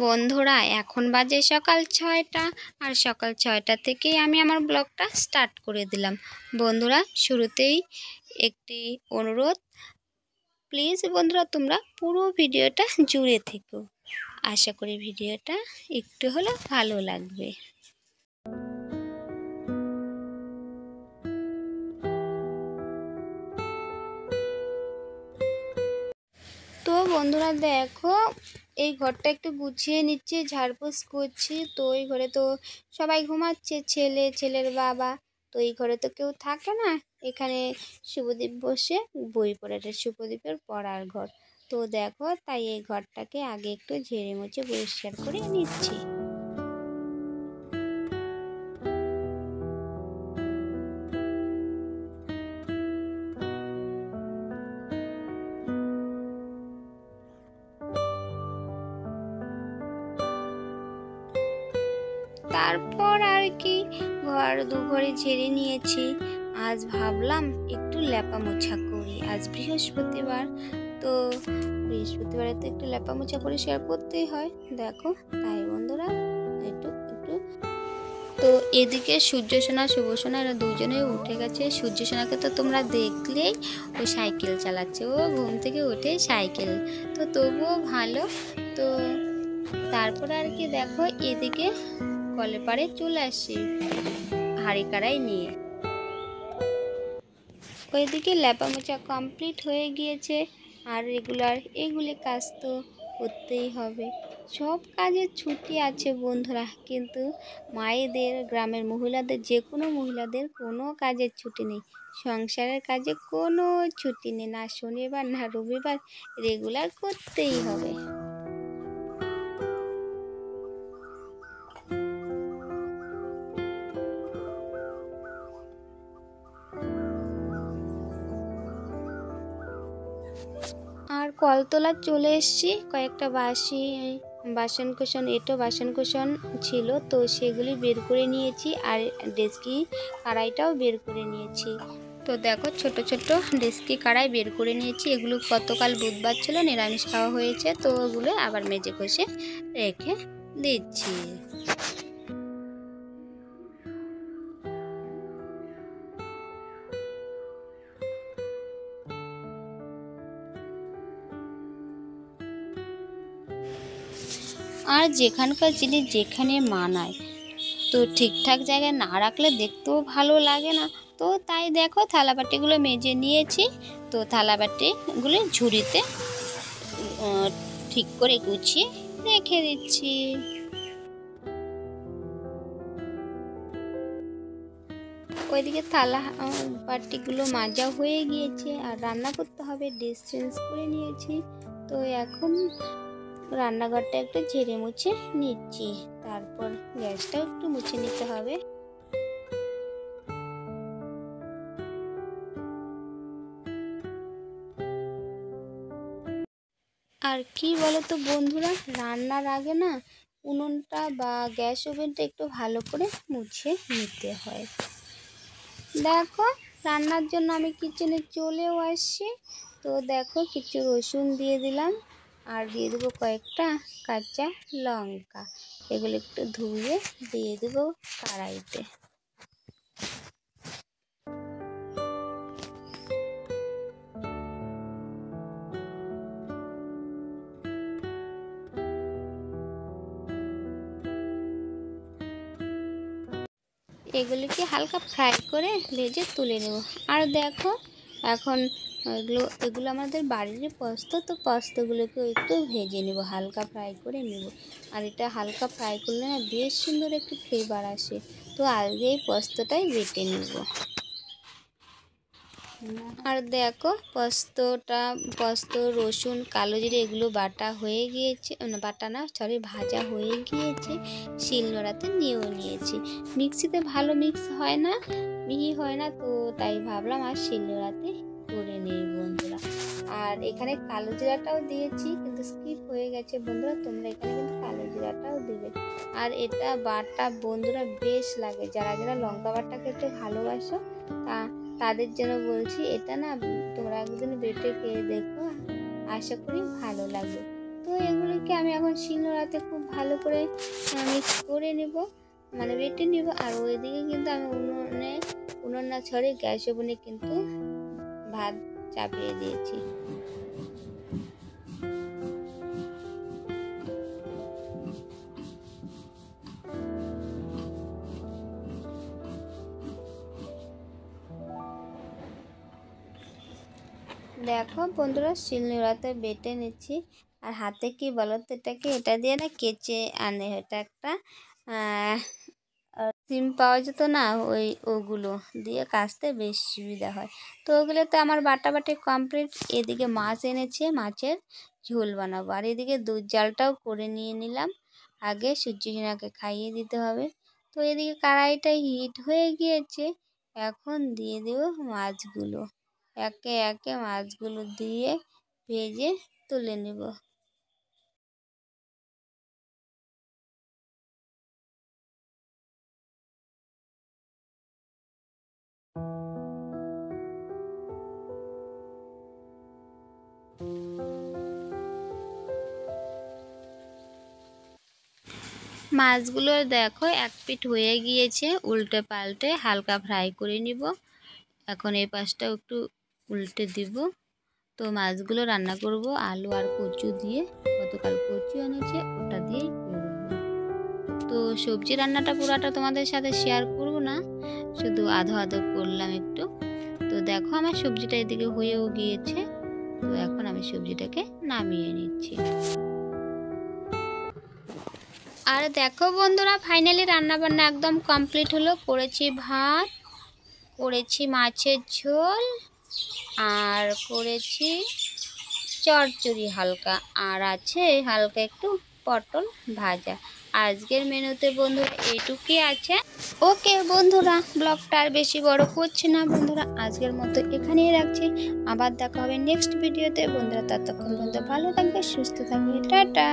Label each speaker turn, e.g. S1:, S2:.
S1: বন্ধুরা, এখন বাজে সকাল ৬টা, আর সকাল ৬টা থেকেই আমি আমার ব্লগটা স্টার্ট করে দিলাম। বন্ধুরা, শুরুতেই একটি অনুরোধ, প্লিজ বন্ধুরা তোমরা পুরো ভিডিওটা জুড়ে থেকো। আশা করি ভিডিওটা একটু হলেও ভালো লাগবে। তো বন্ধুরা দেখো, এই ঘরটা একটু গুছিয়ে নিচ্ছি, ঝাড়পোছ করছি। তো এই ঘরে তো সবাই ঘুমাচ্ছে, ছেলের বাবা। তো এই ঘরে তো কেউ থাকে না। এখানে শুভদীপ বসে বই পড়ে, এটা শুভদীপের পড়ার ঘর। তো দেখো, তাই এই ঘরটাকে আগে একটু ঝেড়ে মুছে পরিষ্কার করে নিচ্ছি। তারপর আর কি দু ঘরে ঝেড়ে নিয়েছি। আজ ভাবলাম একটু লেপা মোছা করি, আজ বৃহস্পতিবার। তো বৃহস্পতিবারে তো একটু লেপা মোছা পরিষ্কার করতেই হয়। দেখো, তাই বন্ধুরা একটু একটু। তো এদিকে সূর্যসোনা শুভসোনা এরা দুজনে উঠে গেছে। সূর্যসোনাকে তো তোমরা দেখলেই, ও সাইকেল চালাচ্ছে, ও ঘুম থেকে উঠে সাইকেল। তো তবুও ভালো। তো তারপরে আর কি দেখো, এদিকে কলের পাড়ে চলে আসি হাঁড়ি কড়াই নিয়ে। ওইদিকে লেপা মোছা কমপ্লিট হয়ে গিয়েছে। আর এগুলি কাজ তো করতেই হবে। সব কাজের ছুটি আছে বন্ধুরা, কিন্তু মায়েদের, গ্রামের মহিলাদের, যে কোনো মহিলাদের কোনো কাজের ছুটি নেই। সংসারের কাজে কোনো ছুটি নেই, না শনিবার না রবিবার, রেগুলার করতেই হবে। আর কলতলা চলে এসেছি। কয়েকটা বাসন ছিল, তো সেগুলি বের করে নিয়েছি। আর ডেচকি কড়াইটাও বের করে নিয়েছি। তো দেখো, ছোট ছোট ডেচকি কড়াই বের করে নিয়েছি। এগুলো গতকাল বুধবার ছিল, নিরামিষ খাওয়া হয়েছে, তো ওগুলো আবার মেজে ঘষে রেখে দিচ্ছি। আর যেখানকার জিনিস যেখানে মানায়, তো ঠিকঠাক জায়গায় না রাখলে দেখতেও ভালো লাগে না। তো তাই দেখো, থালাবাটিগুলো মেজে নিয়েছি। তো থালাবাটিগুলো ঝুড়িতে ঠিক করে গুছিয়ে রেখে দিচ্ছি। ওইদিকে বাটিগুলো মাজা হয়ে গিয়েছে, আর রান্না করতে হবে, ড্রেস চেঞ্জ করে নিয়েছি। তো এখন রান্নাঘরটা একটু ঝেড়ে মুছে নিচ্ছি। তারপর গ্যাসটাও একটু মুছে নিতে হবে। আর কি বলো তো বন্ধুরা, রান্নার আগে না উনুনটা বা গ্যাস ওভেনটা একটু ভালো করে মুছে নিতে হয়। দেখো, রান্নার জন্য আমি কিচেনে চলেও আসছি। তো দেখো, কিছু রসুন দিয়ে দিলাম, আর দিয়ে দেবো কয়েকটা কাঁচা লঙ্কা। এগুলো একটু ধুয়ে দিয়ে দেবো কড়াইতে। এগুলিকে হালকা ফ্রাই করে ভেজে তুলে নেব। আর দেখো, এখন এগুলো আমাদের বাড়ির পোস্ত, তো পোস্তগুলোকে একটু ভেজে নেব, হালকা ফ্রাই করে নেব। আর এটা হালকা ফ্রাই করলে না বেশ সুন্দর একটু ফ্লেভার আসে। তো আগে এই পোস্তটাই বেটে নেব। আর দেখো, পোস্ত, রসুন, কালো জিরে এগুলো বাটা হয়ে গিয়েছে, বাটা না সরি, ভাজা হয়ে গিয়েছে। শিলনোড়াতে নিয়েও নিয়েছি। মিক্সিতে ভালো মিহি হয় না, তো তাই ভাবলাম আর শিলনোড়াতে করে নেই বন্ধুরা। আর এখানে কালো জিরাটাও দিয়েছি, কিন্তু স্কিপ হয়ে গেছে বন্ধুরা, তোমরা এখানে কিন্তু কালো জিরাটাও দেবে। আর এটা বাটা বন্ধুরা বেশ লাগে, যারা যারা লঙ্কা বাটা খেতে ভালোবাসো তাদের জন্য বলছি, এটা না তোমরা একদিন বেটে খেয়ে দেখো, আশা করি ভালো লাগবে। তো এগুলিকে আমি এখন শিলনোড়াতে খুব ভালো করে মিক্স করে নেব, মানে বেটে নেব। আর ওইদিকে কিন্তু আমি উনুন না ছড়ে গ্যাস ওভেনে কিন্তু ভাত চাপিয়ে দিয়েছি। দেখো বন্ধুরা, শিলনোড়াতে বেটে নিচ্ছি। আর হাতে কি বলো তো, এটা দিয়ে না কেচে আনে, এটা একটা সিম পাওয়া যেত না, ওগুলো দিয়ে কাচতে বেশ সুবিধা হয়। তো ওগুলোতে আমার বাটাবাটি কমপ্লিট। এদিকে মাছ এনেছে, মাছের ঝোল বানাবো। আর এদিকে দুধ জালটাও করে নিয়ে নিলাম, আগে সূর্যিনাকে খাইয়ে দিতে হবে। তো এদিকে কড়াইটা হিট হয়ে গিয়েছে, এখন দিয়ে দেব মাছগুলো। একে একে মাছগুলো দিয়ে ভেজে তুলে নেব। মাছগুলো দেখো এক পিঠ হয়ে গিয়েছে, উল্টে পাল্টে হালকা ফ্রাই করে নিব। এখন এই পাশটাও একটু উল্টে দিব। তো মাছগুলো রান্না করব আলু আর কচু দিয়ে, গতকাল কচু এনেছে ওটা দিয়ে করব। তো সবজি রান্নাটা পুরাটা তোমাদের সাথে শেয়ার করব না, শুধু আধো আধো করলাম একটু। তো দেখো আমার সবজিটা এদিকে হয়েও গিয়েছে। তো এখন আমি সবজিটাকে নামিয়ে নিচ্ছি। আর দেখো বন্ধুরা, ফাইনালি রান্নাবান্না একদম কমপ্লিট হলো। করেছি ভাত, করেছি মাছের ঝোল, আর করেছি চচ্চড়ি হালকা, আর আছে হালকা একটু পটল ভাজা। আজকের মেনুতে বন্ধুরা এইটুকুই আছে। ওকে বন্ধুরা, ব্লগটা আর বেশি বড় করছি না বন্ধুরা, আজকের মতো এখানেই রাখছি। আবার দেখা হবে নেক্সট ভিডিওতে বন্ধুরা। ততক্ষণ পর্যন্ত ভালো থাকবে, সুস্থ থাকবে, টাটা।